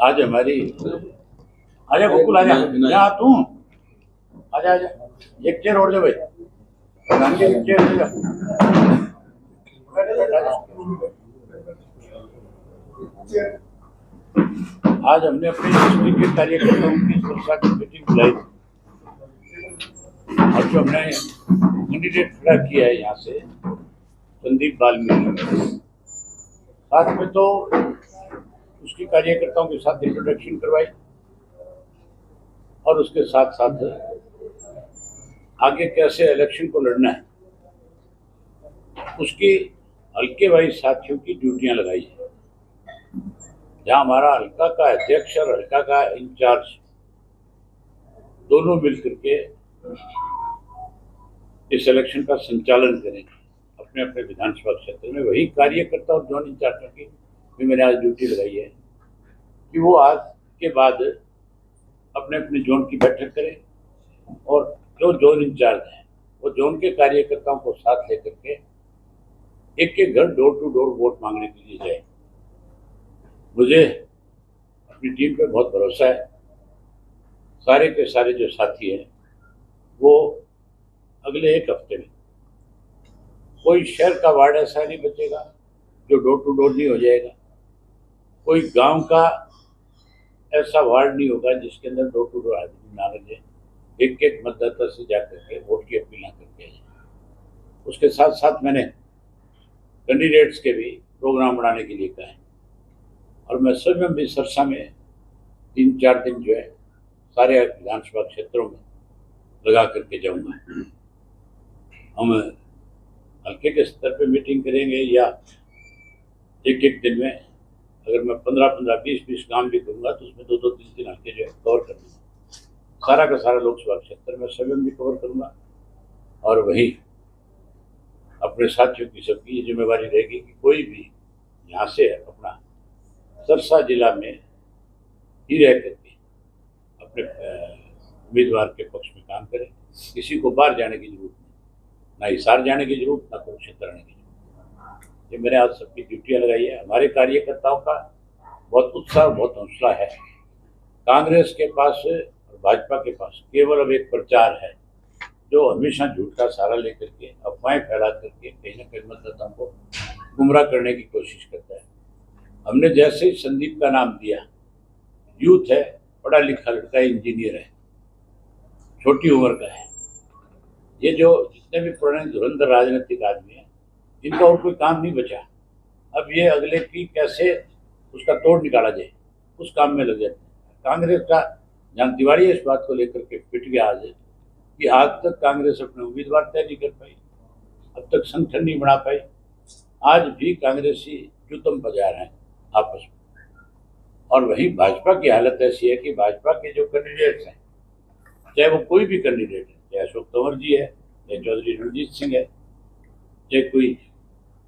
आज हमारी आजा गोकुल आजा यहाँ तू आजा आजा एक चेयर और दे भाई गांधी एक चेयर दे आज हमने अपने डिस्ट्रिक्ट के कार्यकर्ताओं की सुरक्षा की मीटिंग बुलाई और जो हमने कैंडिडेट खड़ा किया है यहाँ से संदीप वाल्मीकि साथ में तो उसकी कार्यकर्ताओं के साथ इंट्रोडक्शन करवाई और उसके साथ साथ आगे कैसे इलेक्शन को लड़ना है उसकी हल्के वाइज साथियों की ड्यूटियां लगाई है। जहां हमारा हल्का का अध्यक्ष और हल्का का इंचार्ज दोनों मिलकर के इस इलेक्शन का संचालन करेंगे अपने अपने विधानसभा क्षेत्र में, वही कार्यकर्ता और जोन इंचार्जों की भी मैंने आज ड्यूटी लगाई है कि वो आज के बाद अपने अपने जोन की बैठक करें और जो जोन इंचार्ज हैं वो जोन के कार्यकर्ताओं को साथ लेकर के एक के घर डोर टू डोर वोट मांगने के लिए जाए। मुझे अपनी टीम पे बहुत भरोसा है। सारे के सारे जो साथी हैं वो अगले एक हफ्ते में कोई शहर का वार्ड ऐसा नहीं बचेगा जो डोर टू डोर नहीं हो जाएगा, कोई गांव का ऐसा वार्ड नहीं होगा जिसके अंदर डोर टू डोर आदमी ना लगे, एक एक मतदाता से जाकर के वोट की अपील ना करके आए। उसके साथ साथ मैंने कैंडिडेट्स के भी प्रोग्राम बनाने के लिए कहा है और मैं स्वयं भी सरसा में 3-4 दिन जो है सारे विधानसभा क्षेत्रों में लगा करके जाऊंगा। हम हल्के के स्तर पे मीटिंग करेंगे या एक एक दिन में अगर मैं 15-15, 20-20 काम भी करूंगा तो उसमें 2-2, 3-3 हल्के जो है कवर कर दूंगा। सारा का सारा लोकसभा क्षेत्र में स्वयं भी कवर करूंगा और वही अपने साथियों की सबकी ये जिम्मेवारी रहेगी कि कोई भी यहाँ से अपना सरसा जिला में ही रह करके अपने उम्मीदवार के पक्ष में काम करें। किसी को बाहर जाने की जरूरत नहीं, ना हिसार जाने की जरूरत, ना कुरुक्षेत्र आने की जरूरत। ये मैंने आज सबकी ड्यूटियां लगाई है। हमारे कार्यकर्ताओं का बहुत उत्साह, बहुत हौसला है। कांग्रेस के पास और भाजपा के पास केवल अब एक प्रचार है जो हमेशा झूठ का सहारा लेकर के अफवाहें फैला करके कहीं ना कहीं मतदाताओं को गुमराह करने की कोशिश करता है। हमने जैसे ही संदीप का नाम दिया, यूथ है, पढ़ा लिखा लड़का है, इंजीनियर है, छोटी उम्र का है, ये जो जितने भी पुराने धुरंधर राजनीतिक आदमी हैं इनका और कोई काम नहीं बचा। अब ये अगले की कैसे उसका तोड़ निकाला जाए उस काम में लग जाते हैं। कांग्रेस का जहां तिवारी इस बात को लेकर के पिट गया आज कि आज तक कांग्रेस अपने उम्मीदवार तय नहीं कर पाई, अब तक संगठन नहीं बना पाई। आज भी कांग्रेसी जुतम बजा रहे हैं आपस में। और वही भाजपा की हालत ऐसी है कि भाजपा के जो कैंडिडेट्स हैं, चाहे वो कोई भी कैंडिडेट है, चाहे अशोक तंवर जी है, चाहे चौधरी रणजीत सिंह है, चाहे कोई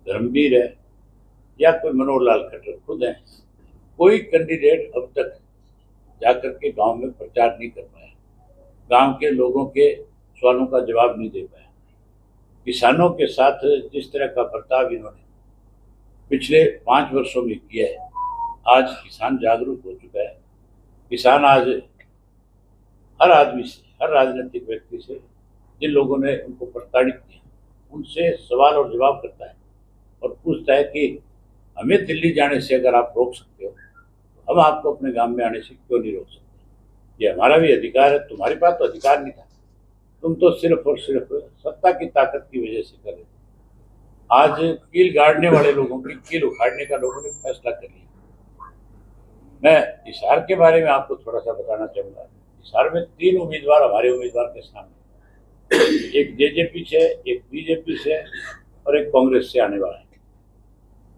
धर्मवीर है या कोई मनोहर लाल खट्टर खुद है, कोई कैंडिडेट अब तक जाकर के गांव में प्रचार नहीं कर पाया, गांव के लोगों के सवालों का जवाब नहीं दे पाया। किसानों के साथ जिस तरह का बर्ताव इन्होंने पिछले 5 वर्षों में किया है, आज किसान जागरूक हो चुका है। किसान आज हर आदमी से, हर राजनीतिक व्यक्ति से, जिन लोगों ने उनको प्रताड़ित किया उनसे सवाल और जवाब करता है और पूछता है कि हमें दिल्ली जाने से अगर आप रोक सकते हो तो हम आपको अपने गांव में आने से क्यों नहीं रोक सकते? ये हमारा भी अधिकार है, तुम्हारे पास तो अधिकार नहीं था, तुम तो सिर्फ और सिर्फ सत्ता की ताकत की वजह से कर रहे थे। आज कील गाड़ने वाले लोगों की कील उखाड़ने का लोगों ने फैसला कर लिया। मैं हिसार के बारे में आपको थोड़ा सा बताना चाहूँगा। हिसार में 3 उम्मीदवार हमारे उम्मीदवार के सामने, एक जेजेपी से, एक बीजेपी से और एक कांग्रेस से आने वाला है।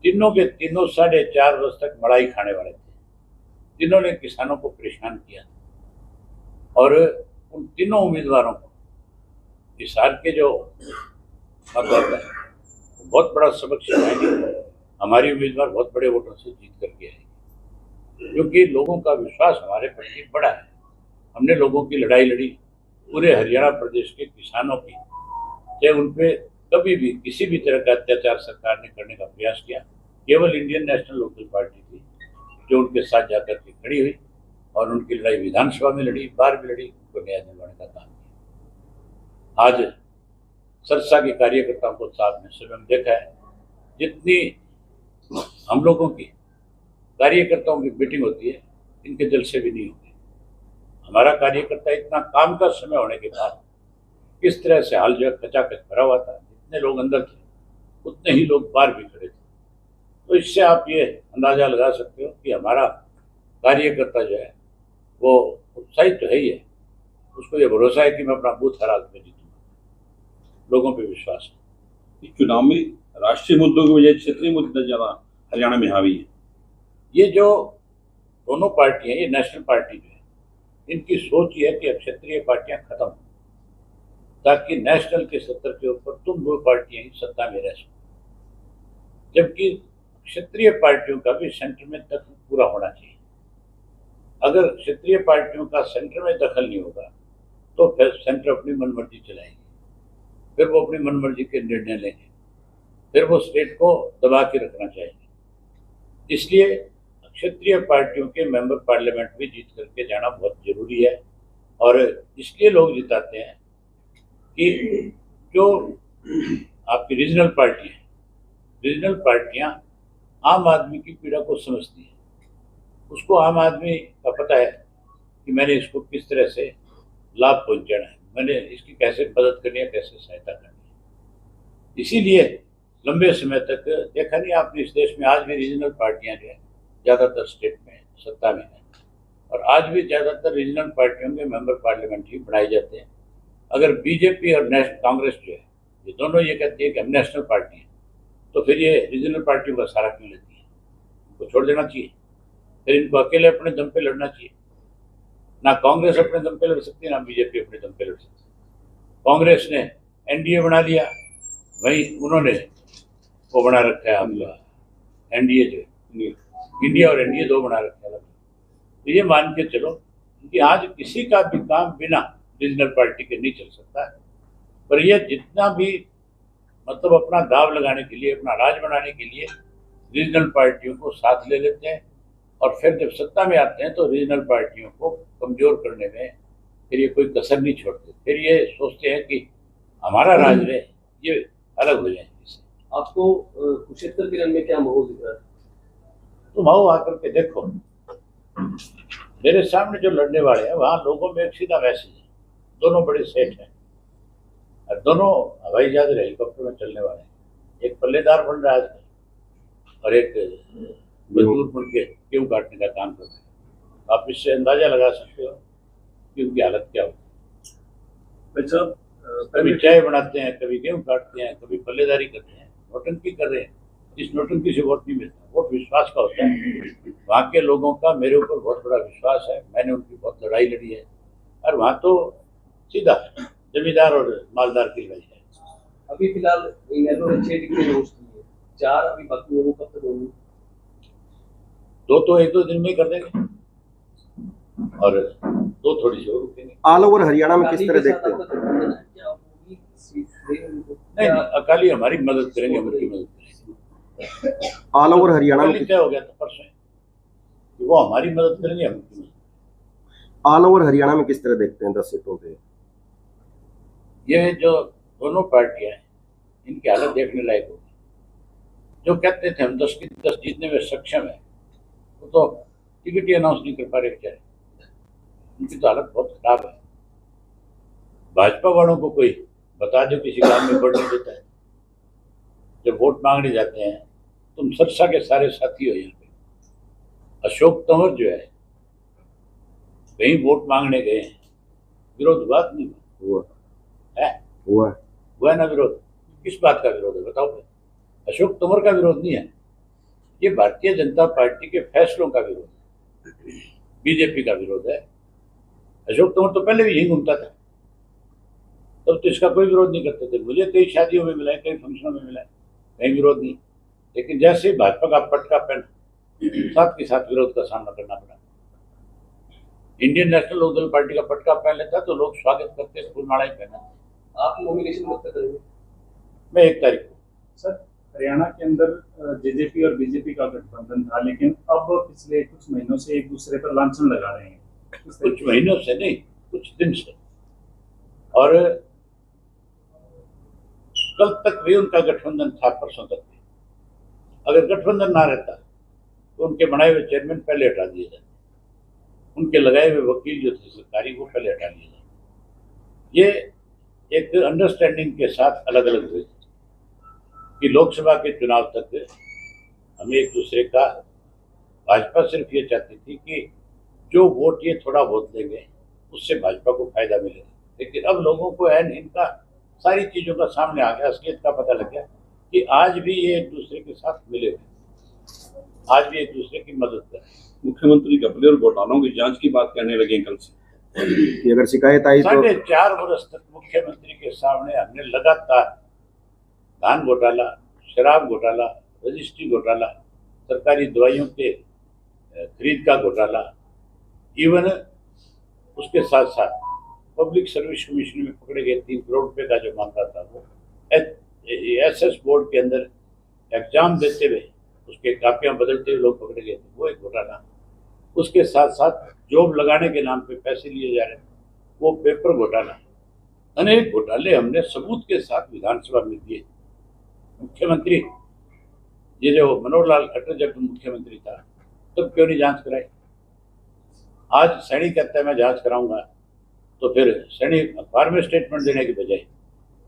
तीनों के तीनों 4.5 वर्ष तक मड़ाई खाने वाले थे। तीनों ने किसानों को परेशान किया और उन तीनों उम्मीदवारों को हिसार के जो मतदाता है बहुत बड़ा सबक सिखाएंगे। हमारी उम्मीदवार बहुत बड़े वोटों से जीत करके आएगी क्योंकि लोगों का विश्वास हमारे प्रति बड़ा है। हमने लोगों की लड़ाई लड़ी, पूरे हरियाणा प्रदेश के किसानों की, चाहे उन पर कभी भी किसी भी तरह का अत्याचार सरकार ने करने का प्रयास किया, केवल इंडियन नेशनल लोकल पार्टी थी जो उनके साथ जाकर के खड़ी हुई और उनकी लड़ाई विधानसभा में लड़ी, बाहर भी लड़ी, उनको न्याय दिलवाने का काम किया। आज सरसा के कार्यकर्ताओं को साथ में स्वयं देखा है, जितनी हम लोगों की कार्यकर्ताओं की मीटिंग होती है इनके दिल से भी नहीं होती। हमारा कार्यकर्ता इतना काम का समय होने के बाद किस तरह से हाल जो खचाखच भरा हुआ था, जितने लोग अंदर थे उतने ही लोग बाहर भी खड़े थे। तो इससे आप ये अंदाजा लगा सकते हो कि हमारा कार्यकर्ता जो है वो उत्साहित तो है ही है, उसको ये भरोसा है कि मैं अपना बूथ हरा के जीतूंगा, लोगों पे विश्वास है। चुनाव में राष्ट्रीय मुद्दों की बजाय क्षेत्रीय मुद्दे ज्यादा हरियाणा में हावी है। ये जो दोनों पार्टियां, ये नेशनल पार्टी जो है, इनकी सोच ये है कि अब क्षेत्रीय पार्टियां खत्म हो, ताकि नेशनल के स्तर के ऊपर तुम दो पार्टियां ही सत्ता में रह सको, जबकि क्षेत्रीय पार्टियों का भी सेंटर में दखल पूरा होना चाहिए। अगर क्षेत्रीय पार्टियों का सेंटर में दखल नहीं होगा तो फिर सेंटर अपनी मनमर्जी चलाएगी, फिर वो अपनी मनमर्जी के निर्णय लेंगे, फिर वो स्टेट को दबा के रखना चाहेंगे। इसलिए क्षेत्रीय पार्टियों के मेंबर पार्लियामेंट भी जीत करके जाना बहुत जरूरी है। और इसलिए लोग जिताते हैं कि जो आपकी रीजनल पार्टी है, रीजनल पार्टियां आम आदमी की पीड़ा को समझती है, उसको आम आदमी का पता है कि मैंने इसको किस तरह से लाभ पहुंचाना है, मैंने इसकी कैसे मदद करनी है, कैसे सहायता करनी है। इसीलिए लंबे समय तक देखा नहीं आपने, इस देश में आज भी रीजनल पार्टियां जो है ज़्यादातर स्टेट में सत्ता में है, और आज भी ज़्यादातर रीजनल पार्टियों के मेंबर पार्लियामेंट ही बनाए जाते हैं। अगर बीजेपी और कांग्रेस जो है ये दोनों ये कहती है कि हम नेशनल पार्टी हैं, तो फिर ये रीजनल पार्टियों का सहारा क्यों लेती है? इनको छोड़ देना चाहिए, फिर इनको अकेले अपने दम पे लड़ना चाहिए। ना कांग्रेस अपने दम पे लड़ सकती है, ना बीजेपी अपने दम पे लड़ सकती है। कांग्रेस ने एनडीए बना लिया, वही उन्होंने वो बना रखा है आपका एनडीए, जो इंडिया और एनडीए दो बना रखा है। तो ये मान के चलो कि आज किसी का भी काम बिना रीजनल पार्टी के नहीं चल सकता है, पर यह जितना भी मतलब अपना दाव लगाने के लिए, अपना राज बनाने के लिए रीजनल पार्टियों को साथ ले लेते हैं, और फिर जब सत्ता में आते हैं तो रीजनल पार्टियों को कमजोर करने में फिर ये कोई कसर नहीं छोड़ते। फिर ये सोचते हैं कि हमारा राज रहे, ये अलग हो जाए। आपको कुरुक्षेत्र के रण में क्या माहौल दिख रहा है? तुम आओ आकर के देखो, मेरे सामने जो लड़ने वाले हैं वहाँ लोगों में एक सीधा मैसेज है, दोनों बड़े सेठ हैं और दोनों हवाई जहाज और हेलीकॉप्टर में चलने वाले हैं। एक पल्लेदार बन रहा है और एक मजदूर बन के गेहूँ काटने का काम कर रहे हैं। आप इससे अंदाजा लगा सकते हो कि उनकी हालत क्या होगी। अच्छा, कभी चाय बनाते हैं, कभी गेहूँ काटते हैं, कभी पल्लेदारी करते हैं, नौटंकी कर रहे हैं। इस नौटंकी से वोट नहीं मिलता, वोट विश्वास का होता है। वहाँ के लोगों का मेरे ऊपर बहुत बड़ा विश्वास है, मैंने उनकी बहुत लड़ाई लड़ी है, और वहाँ तो सीधा जमींदार और मालदार की लड़ाई है। अभी फिलहाल इन्होंने 6 टिकटें लॉन्च की है, 4 अभी बाकी है, वो कब तक होंगी? दो तो एक दो दिन में ही कर देंगे और दो थोड़ी सी और रुकेंगे। ऑल ओवर हरियाणा में किस तरह देखते हैं? नहीं, अकाली हमारी मदद करेंगे, हम उनकी मदद करेंगे। ऑल ओवर हरियाणा में क्या हो गया था परसों कि वो हमारी मदद करेंगे, हम उनकी मदद। ऑल ओवर हरियाणा में किस तरह देखते हैं 10 सीटों पे? ये जो दोनों पार्टियां हैं इनकी हालत देखने लायक होगी। जो कहते थे हम 10 की 10 जीतने में सक्षम है, वो तो टिकट ही अनाउंस नहीं कर पा रहे बेचारे, उनकी तो हालत बहुत खराब है। भाजपा वालों को कोई बता दो किसी काम में बढ़ नहीं देता है। जब वोट मांगने जाते हैं, तुम सरसा के सारे साथी हो यहाँ पे। अशोक तंवर जो है कहीं वोट मांगने गए हैं, विरोध बात नहीं हुआ है, हुआ ना विरोध? किस बात का विरोध है बताओ? अशोक तंवर का विरोध नहीं है, ये भारतीय जनता पार्टी के फैसलों का विरोध है, बीजेपी का विरोध है। अशोक तंवर तो पहले भी यही घूमता था, तब तो इसका कोई विरोध नहीं करते थे। मुझे कई शादियों में मिला है, कई फंक्शनों में मिला है, कहीं विरोध नहीं। लेकिन जैसे ही भाजपा का पटका पहन, साथ के साथ विरोध का सामना करना पड़ा। इंडियन नेशनल लोकदल पार्टी का पटका पहन लेता तो लोग स्वागत करते, फूलमाला ही पहना। आप नॉमिनेशन कब तक करेंगे? मैं 1 तारीख को। सर, हरियाणा के अंदर जेजेपी और बीजेपी का गठबंधन था, लेकिन अब पिछले कुछ महीनों से एक दूसरे पर लांछन लगा रहे हैं। कुछ महीनों से नहीं, कुछ दिन से। और कल तक भी उनका गठबंधन था, परसों तक भी। अगर गठबंधन ना रहता तो उनके बनाए हुए चेयरमैन पहले हटा दिए जाते, उनके लगाए हुए वकील जो थे सरकारी वो पहले हटा लिए जाते। ये एक अंडरस्टैंडिंग के साथ अलग अलग हुए थे कि लोकसभा के चुनाव तक हमें एक दूसरे का, भाजपा सिर्फ ये चाहती थी कि जो वोट ये थोड़ा वोट देंगे उससे भाजपा को फायदा मिलेगा। लेकिन अब लोगों को इनका सारी चीजों का सामने आ गया, असलियत का पता लग गया कि आज भी ये एक दूसरे के साथ मिले हुए, आज भी एक दूसरे की मदद कर रहे हैं। मुख्यमंत्री घपले और घोटालों की जांच की बात करने लगे कल से कि अगर शिकायत आई तो 4.5 वर्ष तक मुख्यमंत्री के सामने हमने लगातार धान घोटाला, शराब घोटाला, रजिस्ट्री घोटाला, सरकारी दवाइयों के खरीद का घोटाला, इवन उसके साथ साथ पब्लिक सर्विस कमीशन में पकड़े गए 3 करोड़ रुपए का जो मामला था, वो एसएस बोर्ड के अंदर एग्जाम देते हुए उसके कापियां बदलते हुए लोग पकड़े गए थे, वो एक घोटाला। उसके साथ साथ जॉब लगाने के नाम पे पैसे लिए जा रहे, वो पेपर घोटाला। अनेक घोटाले हमने सबूत के साथ विधानसभा में दिए। मुख्यमंत्री ये जो मनोहर लाल खट्टर जब मुख्यमंत्री था तब क्यों नहीं जांच कराई? आज सैनी कहता है मैं जांच कराऊंगा, तो फिर सैनी अखबार में स्टेटमेंट देने के बजाय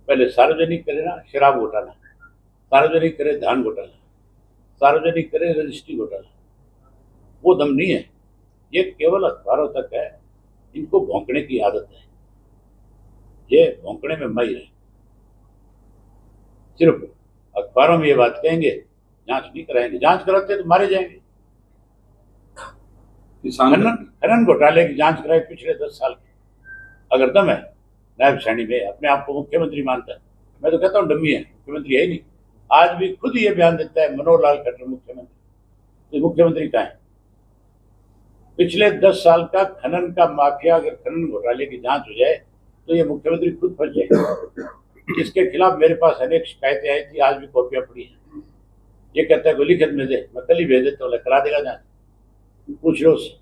पहले सार्वजनिक करे ना शराब घोटाला, सार्वजनिक करे धान घोटाला, सार्वजनिक करे रजिस्ट्री घोटाला। वो दम नहीं है, ये केवल अखबारों तक है। इनको भौंकने की आदत है, ये भौंकने में माहिर है। सिर्फ अखबारों में ये बात कहेंगे, जांच नहीं कराएंगे। जांच कराते तो मारे जाएंगे। खनन घोटाले की जांच कराई पिछले 10 साल की, अगर दम है नायब सैनी में, अपने आप को मुख्यमंत्री मानता है, मैं तो कहता हूँ डमी है, मुख्यमंत्री है ही नहीं। आज भी खुद ये बयान देता है मनोहर लाल खट्टर मुख्यमंत्री, तो मुख्यमंत्री कहाँ है? पिछले 10 साल का खनन का माफिया, अगर खनन घोटाले की जांच हो जाए तो ये मुख्यमंत्री खुद फंस जाएगा। इसके खिलाफ मेरे पास अनेक शिकायतें आई थी, आज भी कॉपियां पड़ी हैं। ये कहता है कोई लिखित में दे, मैं कल ही भेज देता हूँ, करा देगा जांच, पूछ लो उससे।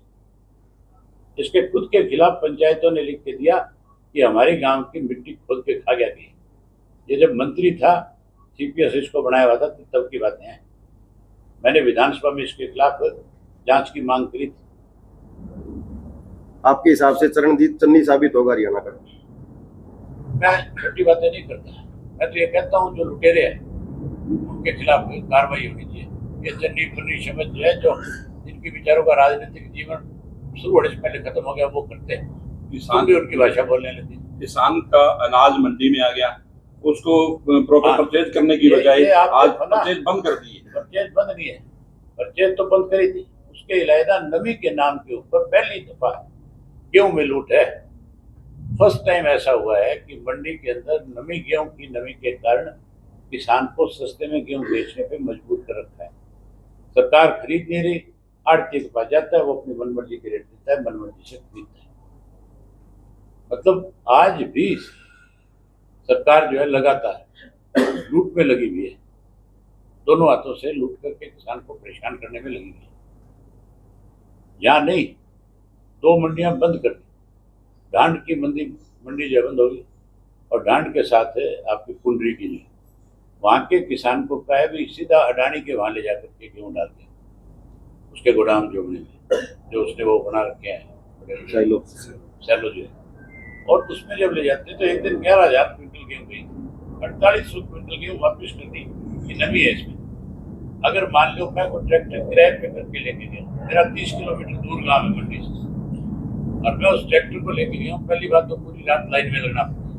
इसके खुद के खिलाफ पंचायतों ने लिख के दिया कि हमारे गांव की मिट्टी खोद के खा गया थी। ये जब मंत्री था, सीपीएस इसको बनाया हुआ था, तब की बातें हैं। मैंने विधानसभा में इसके खिलाफ जांच की मांग करी थी। आपके हिसाब से चरणजीत चन्नी साबित होगा हरियाणा का? मैं छोटी बातें नहीं करता, मैं तो ये कहता हूँ जो लुटेरे हैं उनके खिलाफ कार्रवाई होनी चाहिए। ये चन्नी फन्नी शब्द जो है, जो जिनके विचारों का राजनीतिक जीवन शुरू होने से पहले खत्म हो गया, वो करते हैं। किसान भी उनकी भाषा बोलने लगे। किसान का अनाज मंडी में आ गया, उसको प्रॉपर परचेज करने की बजाय आज परचेज बंद कर दी है। परचेज बंद नहीं है, परचेज तो बंद करी थी। उसके अलावा नमी के नाम के ऊपर पहली दफा गेहूं में लूट है। फर्स्ट टाइम ऐसा हुआ है कि मंडी के अंदर नमी, गेहूं की नमी के कारण किसान को सस्ते में गेहूं बेचने पे मजबूर कर रखा है। सरकार खरीद नहीं रही, आड़ती के पास जाता है, वो अपनी मनमर्जी के रेट देता है, मनमर्जी से खरीदता है। मतलब आज भी सरकार जो है लगातार लूट में लगी हुई है, दोनों हाथों से लूट करके किसान को परेशान करने में लगी हुई है। यहाँ नहीं, 2 मंडियां बंद कर दी, डांड की मंडी जो बंद होगी, और डांड के साथ है आपकी कुंडरी की जो, वहाँ के किसान को कहा है भी सीधा अडानी के वहाँ ले जाकर के गेहूँ डाल दिया, उसके गोदाम जोड़ने में जो उसने वो बना रखे हैं सैलो जो है, और उसमें जब ले जाते हैं तो एक दिन 11,000 क्विंटल गेहूँ गई, 4800 क्विंटल गेहूँ वापस कर दी। ये नमी है इसमें। अगर मान लो मैं कोई ट्रैक्टर किराए पे करके लेके गया, मेरा 30 किलोमीटर दूर गाँव है मंडी से, और मैं उस ट्रैक्टर को लेके गया हूँ, पहली बात तो पूरी रात लाइन में लगना पड़ता है।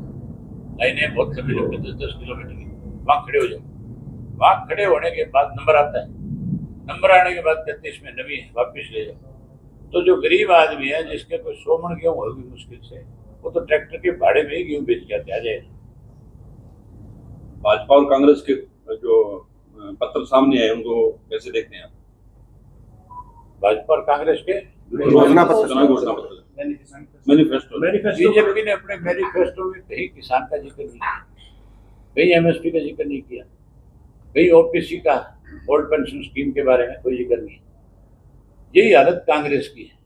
लाइनें बहुत लंबी लंबी 10-10 किलोमीटर की, वहाँ खड़े हो जाओ। वहाँ खड़े होने के बाद नंबर आता है, नंबर आने के बाद कहते इसमें नमी है, वापिस ले जाओ। तो जो गरीब आदमी है, जिसके कोई 100 मन गेहूँ होगी मुश्किल से, वो तो ट्रैक्टर के भाड़े में ही गेहूँ बेच के आ जाएगा। भाजपा और कांग्रेस के जो पत्र सामने आए उनको कैसे देखते हैं आप? भाजपा और कांग्रेस के मैनिफेस्टो, बीजेपी ने अपने मैनिफेस्टो में कहीं किसान का जिक्र नहीं किया, कहीं एमएसपी का जिक्र नहीं किया, भाई ओपीसी का ओल्ड पेंशन स्कीम के बारे में कोई जिक्र नहीं है। यही हालत कांग्रेस की है।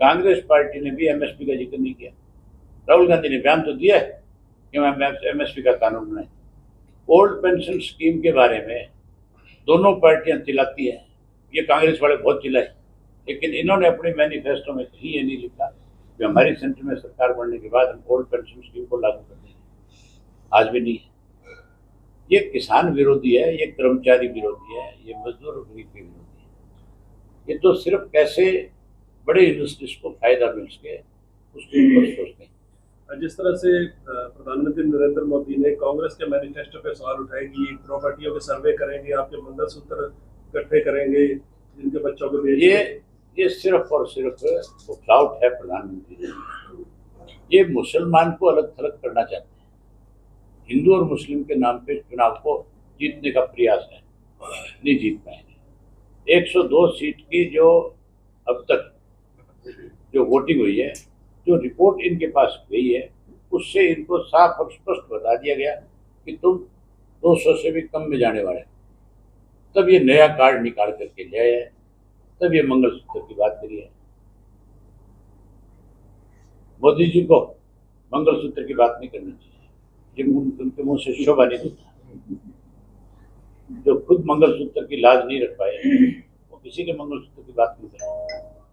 कांग्रेस पार्टी ने भी एमएसपी का जिक्र नहीं किया। राहुल गांधी ने बयान तो दिया है कि हम एमएसपी का कानून बनाए। ओल्ड पेंशन स्कीम के बारे में दोनों पार्टियां चिल्लाती है, ये कांग्रेस वाले बहुत चिल्लाए, लेकिन इन्होंने अपने मैनिफेस्टो में कहीं ये नहीं लिखा कि हमारी सेंटर में सरकार बनने के बाद हम ओल्ड पेंशन स्कीम को लागू कर देंगे। आज भी नहीं है। ये किसान विरोधी है, ये कर्मचारी विरोधी है, ये मजदूर वर्ग के विरोधी है। ये तो सिर्फ कैसे बड़े इंडस्ट्रीज को फायदा मिल सके उसके ऊपर सोचते हैं। जिस तरह से प्रधानमंत्री नरेंद्र मोदी ने कांग्रेस के मैनिफेस्टो पे सवाल उठाए कि प्रॉपर्टियों के सर्वे करेंगे, आपके मंगलसूत्र इकट्ठे करेंगे, जिनके बच्चों को ये सिर्फ और सिर्फ फ्लाउट है प्रधानमंत्री जी। ये मुसलमान को अलग थलग करना चाहते हैं। हिंदू और मुस्लिम के नाम पे चुनाव को जीतने का प्रयास है, नहीं जीत पाएंगे। 102 सीट की जो अब तक जो वोटिंग हुई है, जो रिपोर्ट इनके पास गई है, उससे इनको साफ और स्पष्ट बता दिया गया कि तुम 200 से भी कम में जाने वाले। तब ये नया कार्ड निकाल करके ले आए, तब ये मंगलसूत्र की बात करी है। मोदी जी को मंगलसूत्र की बात नहीं करनी चाहिए, ये उनके मुंह से शोभा नहीं देता। जो खुद मंगलसूत्र की लाज नहीं रख पाए, वो किसी के मंगलसूत्र की बात नहीं करते।